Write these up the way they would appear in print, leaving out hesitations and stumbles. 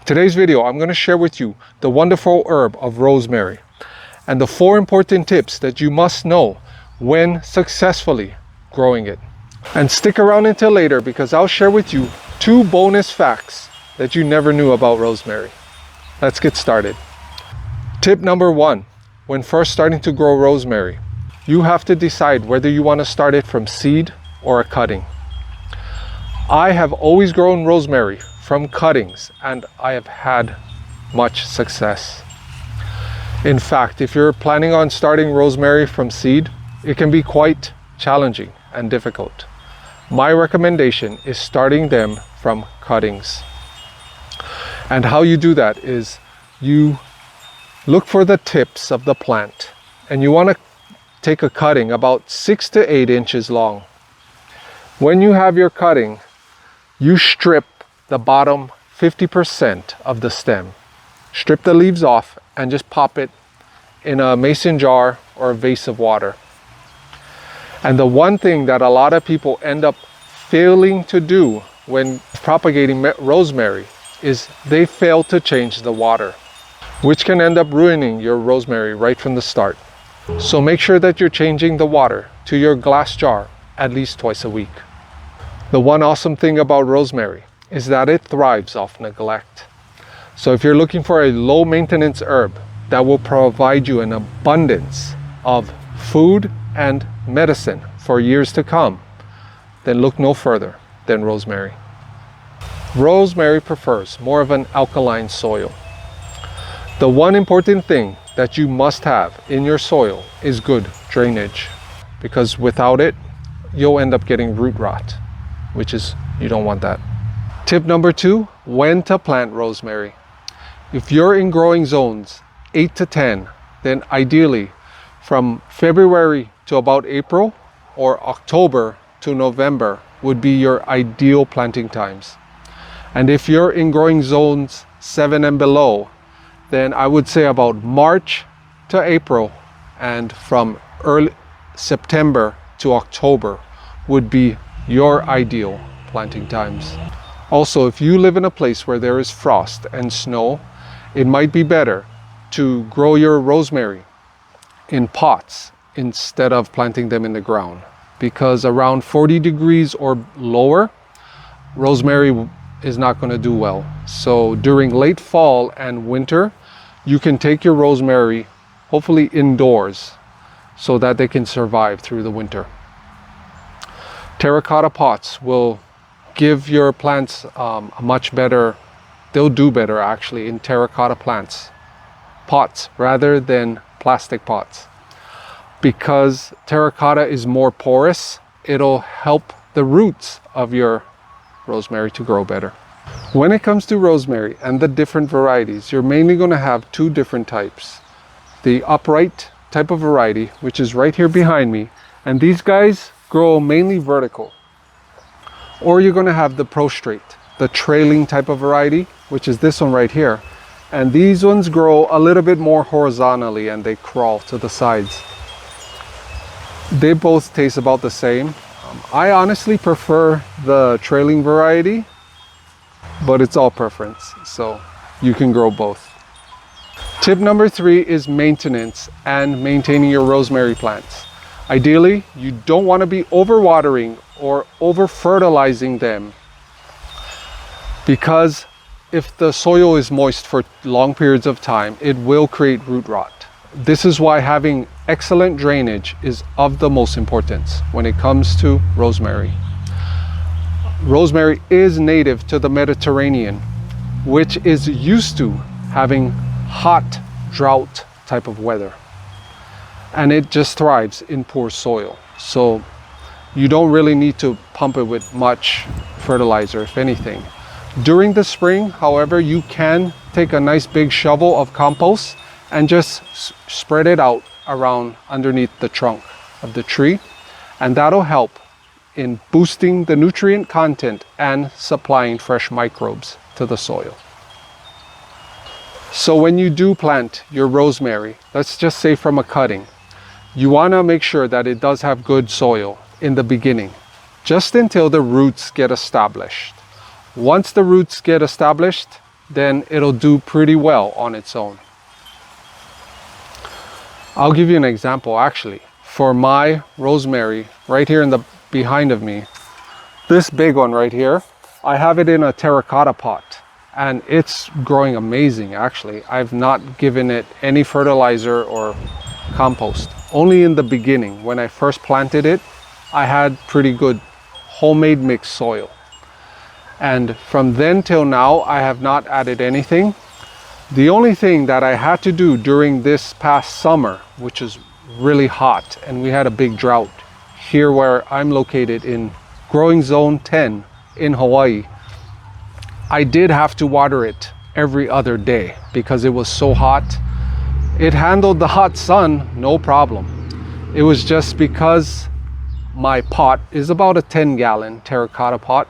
Today's video, I'm going to share with you the wonderful herb of rosemary and the 4 important tips that you must know when successfully growing it. And stick around until later because I'll share with you 2 bonus facts that you never knew about rosemary. Let's get started. Tip number 1, when first starting to grow rosemary, you have to decide whether you want to start it from seed or a cutting. I have always grown rosemary from cuttings and I have had much success. In fact, if you're planning on starting rosemary from seed, it can be quite challenging and difficult. My recommendation is starting them from cuttings. And how you do that is you look for the tips of the plant and you want to take a cutting about 6 to 8 inches long. When you have your cutting, you strip the bottom 50% of the stem. Strip the leaves off and just pop it in a mason jar or a vase of water. And the one thing that a lot of people end up failing to do when propagating rosemary is they fail to change the water, which can end up ruining your rosemary right from the start. So make sure that you're changing the water to your glass jar at least twice a week. The one awesome thing about rosemary is that it thrives off neglect. So if you're looking for a low maintenance herb that will provide you an abundance of food and medicine for years to come, then look no further than rosemary. Rosemary prefers more of an alkaline soil. The one important thing that you must have in your soil is good drainage, because without it, you'll end up getting root rot, which is, you don't want that. Tip number 2, when to plant rosemary. If you're in growing zones 8 to 10, then ideally from February to about April or October to November would be your ideal planting times. And if you're in growing zones 7 and below, then I would say about March to April, and from early September to October would be your ideal planting times. Also, if you live in a place where there is frost and snow, it might be better to grow your rosemary in pots instead of planting them in the ground, because around 40 degrees or lower, rosemary is not going to do well. So during late fall and winter, you can take your rosemary hopefully indoors so that they can survive through the winter. Terracotta pots will give your plants a much better, they'll do better actually in terracotta pots rather than plastic pots. Because terracotta is more porous, it'll help the roots of your rosemary to grow better. When it comes to rosemary and the different varieties, you're mainly going to have 2 different types. The upright type of variety, which is right here behind me, and these guys grow mainly vertical. Or you're going to have the prostrate, the trailing type of variety, which is this one right here. And these ones grow a little bit more horizontally and they crawl to the sides. They both taste about the same. I honestly prefer the trailing variety, but it's all preference, so you can grow both. Tip number 3 is maintenance and maintaining your rosemary plants. Ideally, you don't want to be overwatering or over fertilizing them, because if the soil is moist for long periods of time, it will create root rot. This is why having excellent drainage is of the most importance when it comes to rosemary. Rosemary is native to the Mediterranean, which is used to having hot, drought type of weather. And it just thrives in poor soil. So you don't really need to pump it with much fertilizer, if anything. During the spring, however, you can take a nice big shovel of compost and just spread it out around underneath the trunk of the tree. And that'll help in boosting the nutrient content and supplying fresh microbes to the soil. So when you do plant your rosemary, let's just say from a cutting, you want to make sure that it does have good soil in the beginning, just until the roots get established. Once the roots get established, then it'll do pretty well on its own. I'll give you an example actually. For my rosemary right here in the behind of me, this big one right here, I have it in a terracotta pot and it's growing amazing actually. I've not given it any fertilizer or compost. Only in the beginning when I first planted it, I had pretty good homemade mixed soil. And from then till now, I have not added anything. The only thing that I had to do during this past summer, which is really hot, and we had a big drought here where I'm located in growing zone 10 in Hawaii, I did have to water it every other day because it was so hot. It handled the hot sun, no problem. It was just because my pot is about a 10-gallon terracotta pot.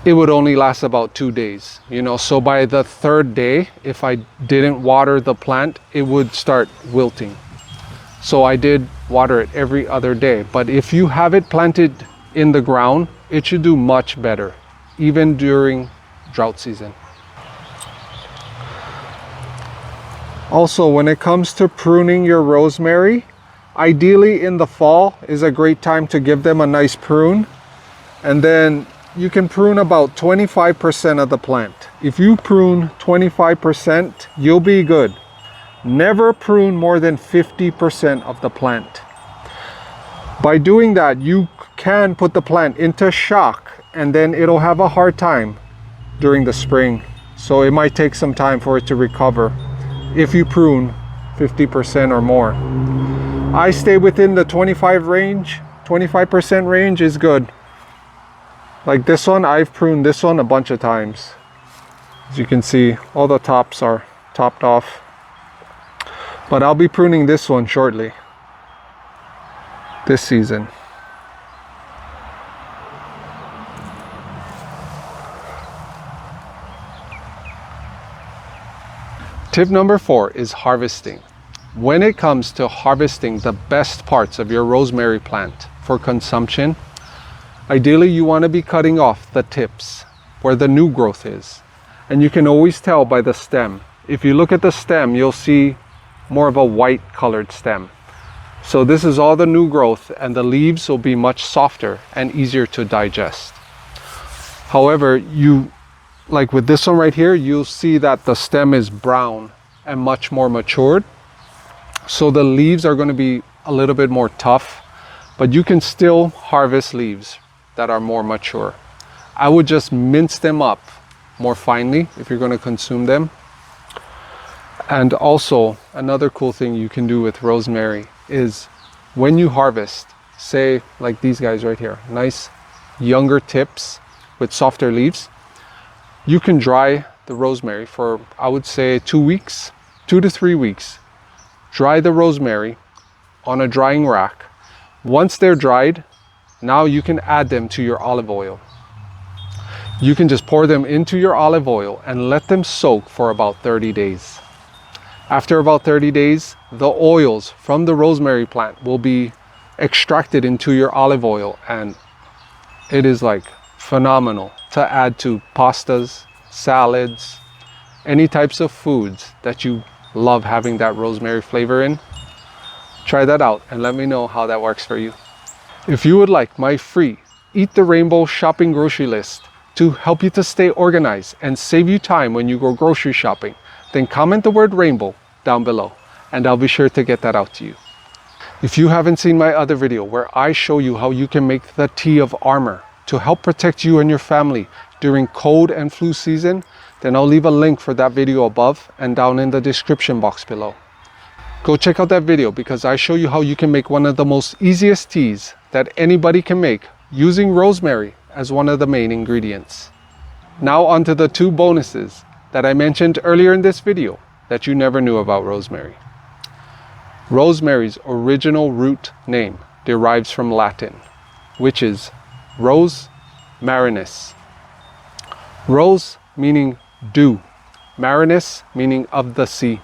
It would only last about 2 days, you know, so by the third day, if I didn't water the plant, it would start wilting. So I did water it every other day. But if you have it planted in the ground, it should do much better, even during drought season. Also, when it comes to pruning your rosemary, ideally in the fall is a great time to give them a nice prune. And then you can prune about 25% of the plant. If you prune 25%, you'll be good. Never prune more than 50% of the plant. By doing that, you can put the plant into shock and then it'll have a hard time during the spring. So it might take some time for it to recover if you prune 50% or more. I stay within the 25% range is good. Like this one, I've pruned this one a bunch of times. As you can see, all the tops are topped off. But I'll be pruning this one shortly, this season. Tip number 4 is harvesting. When it comes to harvesting the best parts of your rosemary plant for consumption, ideally you want to be cutting off the tips where the new growth is. And you can always tell by the stem. If you look at the stem, you'll see more of a white colored stem. So this is all the new growth and the leaves will be much softer and easier to digest. However, like with this one right here, you'll see that the stem is brown and much more matured. So the leaves are going to be a little bit more tough, but you can still harvest leaves that are more mature. I would just mince them up more finely if you're going to consume them. And also another cool thing you can do with rosemary is when you harvest, say like these guys right here, nice younger tips with softer leaves, you can dry the rosemary for, I would say, 2 weeks, 2 to 3 weeks. Dry the rosemary on a drying rack. Once they're dried, now you can add them to your olive oil. You can just pour them into your olive oil and let them soak for about 30 days. After about 30 days, the oils from the rosemary plant will be extracted into your olive oil, and it is like phenomenal to add to pastas, salads, any types of foods that you love having that rosemary flavor in. Try that out and let me know how that works for you. If you would like my free Eat the Rainbow shopping grocery list to help you to stay organized and save you time when you go grocery shopping, then comment the word rainbow down below and I'll be sure to get that out to you. If you haven't seen my other video where I show you how you can make the tea of armor to help protect you and your family during cold and flu season, then I'll leave a link for that video above and down in the description box below. Go check out that video because I show you how you can make one of the most easiest teas that anybody can make using rosemary as one of the main ingredients. Now onto the 2 bonuses that I mentioned earlier in this video that you never knew about rosemary. Rosemary's original root name derives from Latin, which is Ros Marinus. Rose meaning dew, Marinus meaning of the sea.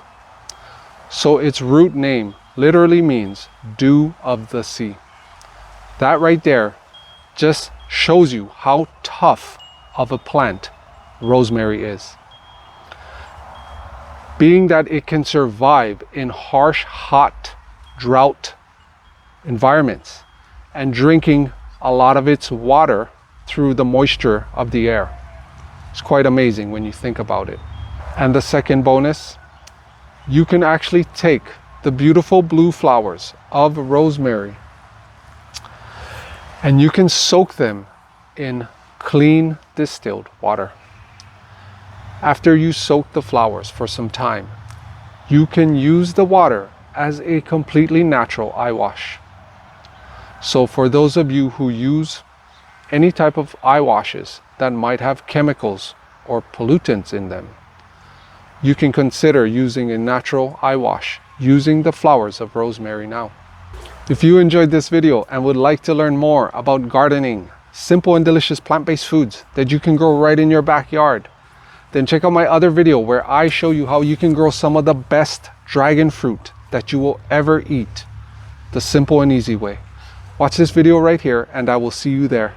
So its root name literally means dew of the sea. That right there just shows you how tough of a plant rosemary is. Being that it can survive in harsh, hot, drought environments and drinking a lot of its water through the moisture of the air. It's quite amazing when you think about it. And the second bonus, you can actually take the beautiful blue flowers of rosemary and you can soak them in clean distilled water. After you soak the flowers for some time, you can use the water as a completely natural eye wash. So for those of you who use any type of eye washes that might have chemicals or pollutants in them, you can consider using a natural eye wash using the flowers of rosemary now. If you enjoyed this video and would like to learn more about gardening, simple and delicious plant-based foods that you can grow right in your backyard, then check out my other video where I show you how you can grow some of the best dragon fruit that you will ever eat, the simple and easy way. Watch this video right here and I will see you there.